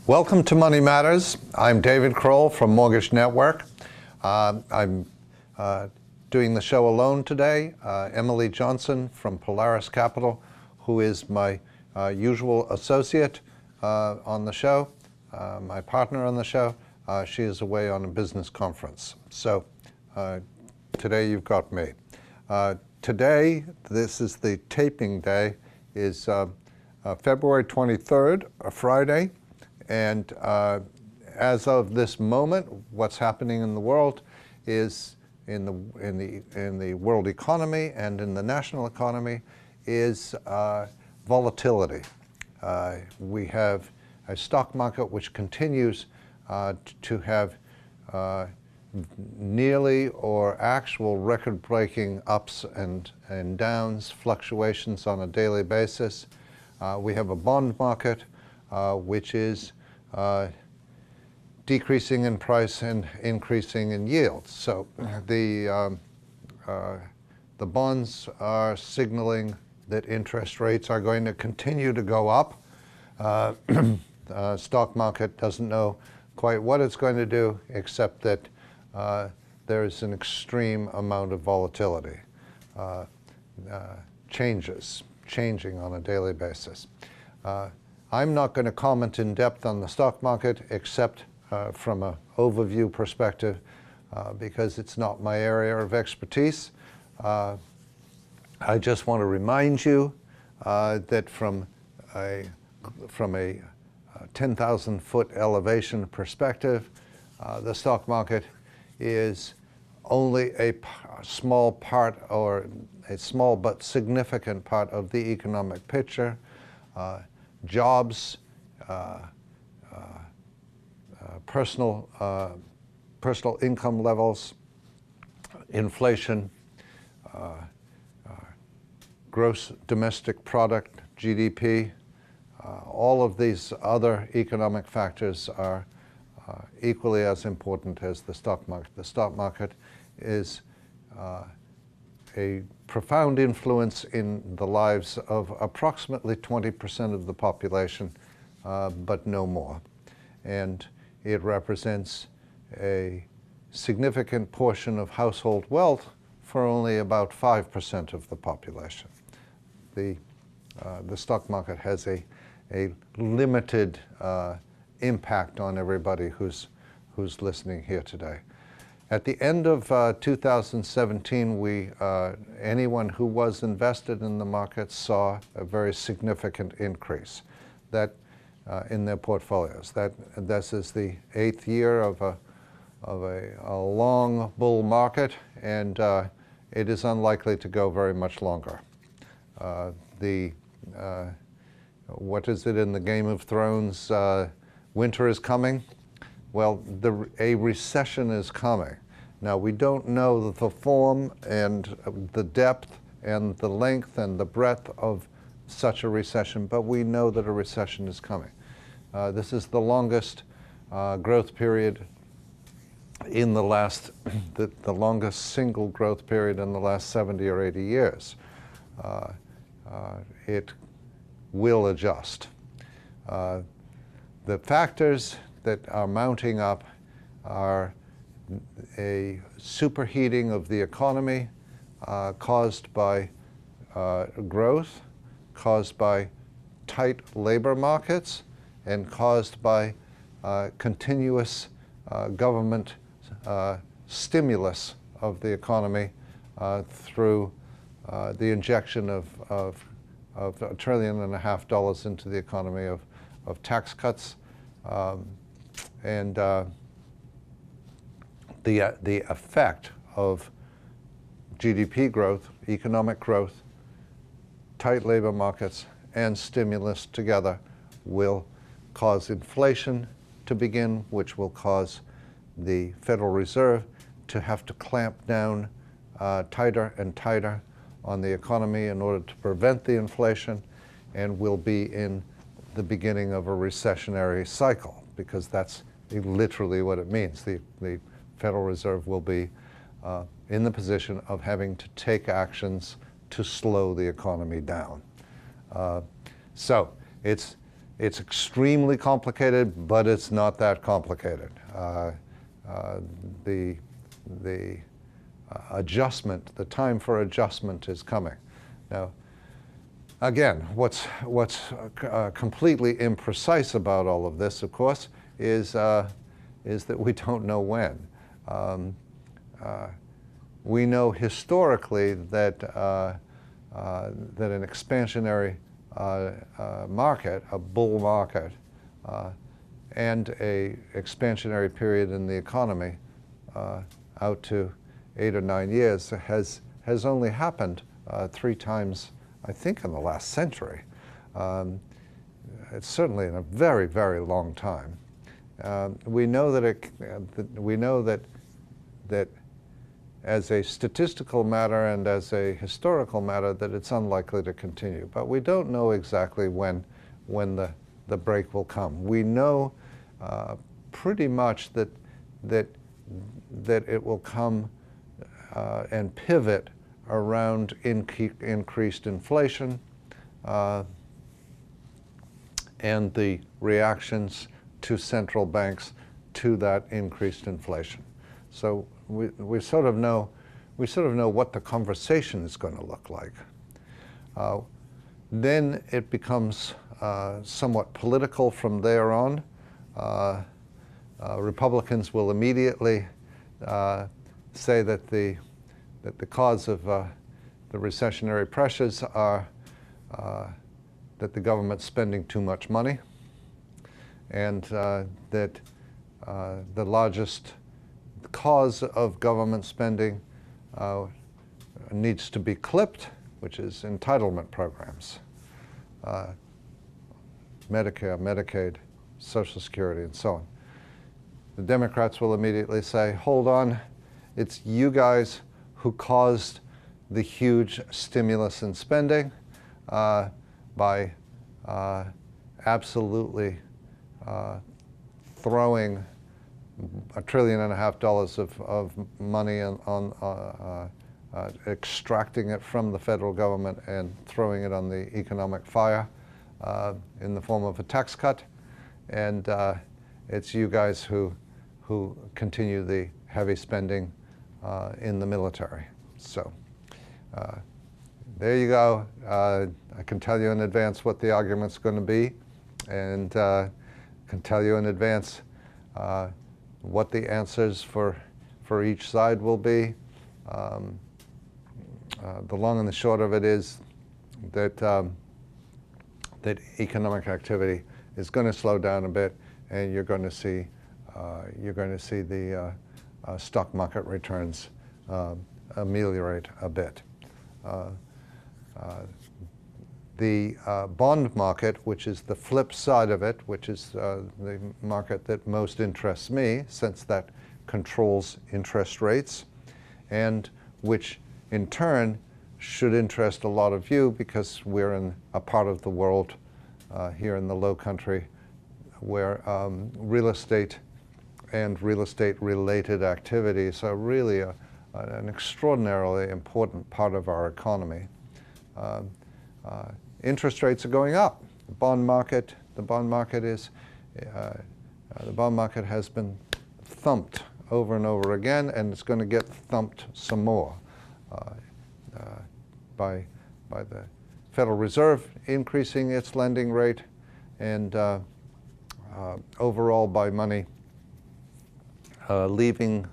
Welcome to Money Matters. I'm David Crowell from Mortgage Network. I'm doing the show alone today. Emily Johnson from Polaris Capital, who is my usual associate on the show, my partner on the show, she is away on a business conference. So today you've got me. Today, this is the taping day, is February 23rd, a Friday. And as of this moment, what's happening in the world is in the world economy and in the national economy is volatility. We have a stock market which continues to have nearly or actual record-breaking ups and downs, fluctuations on a daily basis. We have a bond market which is decreasing in price and increasing in yield. So the bonds are signaling that interest rates are going to continue to go up. Stock market doesn't know quite what it's going to do, except that there's an extreme amount of volatility, changing on a daily basis. I'm not going to comment in depth on the stock market except from an overview perspective because it's not my area of expertise. I just want to remind you that from a 10,000-foot elevation perspective, the stock market is only a small part, or a small but significant part, of the economic picture. Jobs, personal income levels, inflation, gross domestic product, GDP, all of these other economic factors are equally as important as the stock market. The stock market is a profound influence in the lives of approximately 20% of the population, but no more. And it represents a significant portion of household wealth for only about 5% of the population. The stock market has a limited impact on everybody who's listening here today. At the end of 2017, anyone who was invested in the market saw a very significant increase in their portfolios. This is the 8th year of a long bull market, and it is unlikely to go very much longer. What is it in the Game of Thrones? Winter is coming. Well, a recession is coming. Now, we don't know the form and the depth and the length and the breadth of such a recession, but we know that a recession is coming. This is the longest growth period in the last, the longest single growth period in the last 70 or 80 years. It will adjust. The factors that are mounting up are a superheating of the economy caused by growth, caused by tight labor markets, and caused by continuous government stimulus of the economy through the injection of $1.5 trillion into the economy of tax cuts, and the effect of GDP growth, economic growth, tight labor markets, and stimulus together will cause inflation to begin, which will cause the Federal Reserve to have to clamp down tighter and tighter on the economy in order to prevent the inflation, and will be in the beginning of a recessionary cycle, because that's literally what it means. The Federal Reserve will be in the position of having to take actions to slow the economy down. So it's It's extremely complicated, but it's not that complicated. The adjustment, the time for adjustment is coming. Now, again, what's completely imprecise about all of this, of course, is that we don't know when. We know historically that that an expansionary market, a bull market, and a expansionary period in the economy out to 8 or 9 years has only happened 3 times, I think, in the last century. It's certainly in a very, very long time. We know that that as a statistical matter and as a historical matter that it's unlikely to continue, but we don't know exactly when the break will come. We know pretty much that it will come and pivot around increased inflation and the reactions to central banks to that increased inflation. So we sort of know what the conversation is going to look like. Then it becomes somewhat political from there on. Republicans will immediately say that the cause of the recessionary pressures are that the government's spending too much money, and that the largest cause of government spending needs to be clipped, which is entitlement programs, Medicare, Medicaid, Social Security, and so on. The Democrats will immediately say, hold on, it's you guys who caused the huge stimulus in spending by absolutely throwing $1.5 trillion of money on extracting it from the federal government and throwing it on the economic fire in the form of a tax cut. And it's you guys who continue the heavy spending in the military. So there you go. I can tell you in advance what the argument's going to be, and can tell you in advance what the answers for each side will be. The long and the short of it is that that economic activity is going to slow down a bit, and you're going to see the stock market returns ameliorate a bit. The bond market, which is the flip side of it, which is the market that most interests me, since that controls interest rates, and which in turn should interest a lot of you, because we're in a part of the world here in the Low Country where real estate and real estate related activities are really an extraordinarily important part of our economy. Interest rates are going up. The bond market has been thumped over and over again, and it's going to get thumped some more by the Federal Reserve increasing its lending rate, and overall by money leaving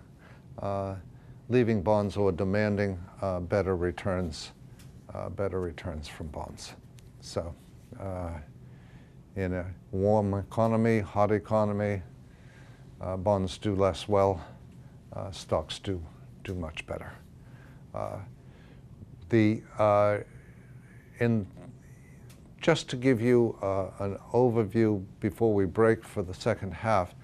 bonds or demanding better returns from bonds. So in a warm economy, hot economy, bonds do less well, stocks do much better. Just to give you an overview before we break for the second half,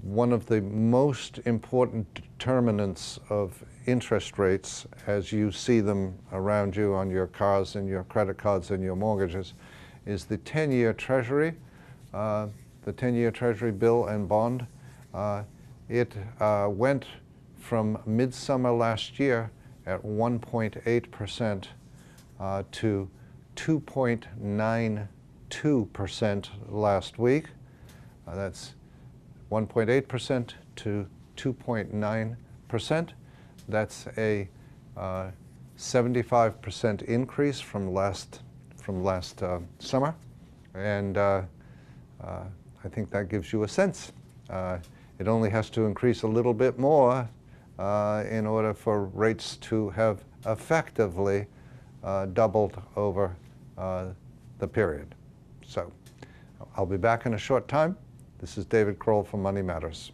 one of the most important determinants of interest rates, as you see them around you on your cars and your credit cards and your mortgages, is the 10-year Treasury, the 10-year Treasury bill and bond. It went from midsummer last year at 1.8% to 2.9 1.2% last week. That's 1.8% to 2.9%. That's a 75% increase from last summer, and I think that gives you a sense. It only has to increase a little bit more in order for rates to have effectively doubled over the period. So I'll be back in a short time. This is DCrowell from Money Matters.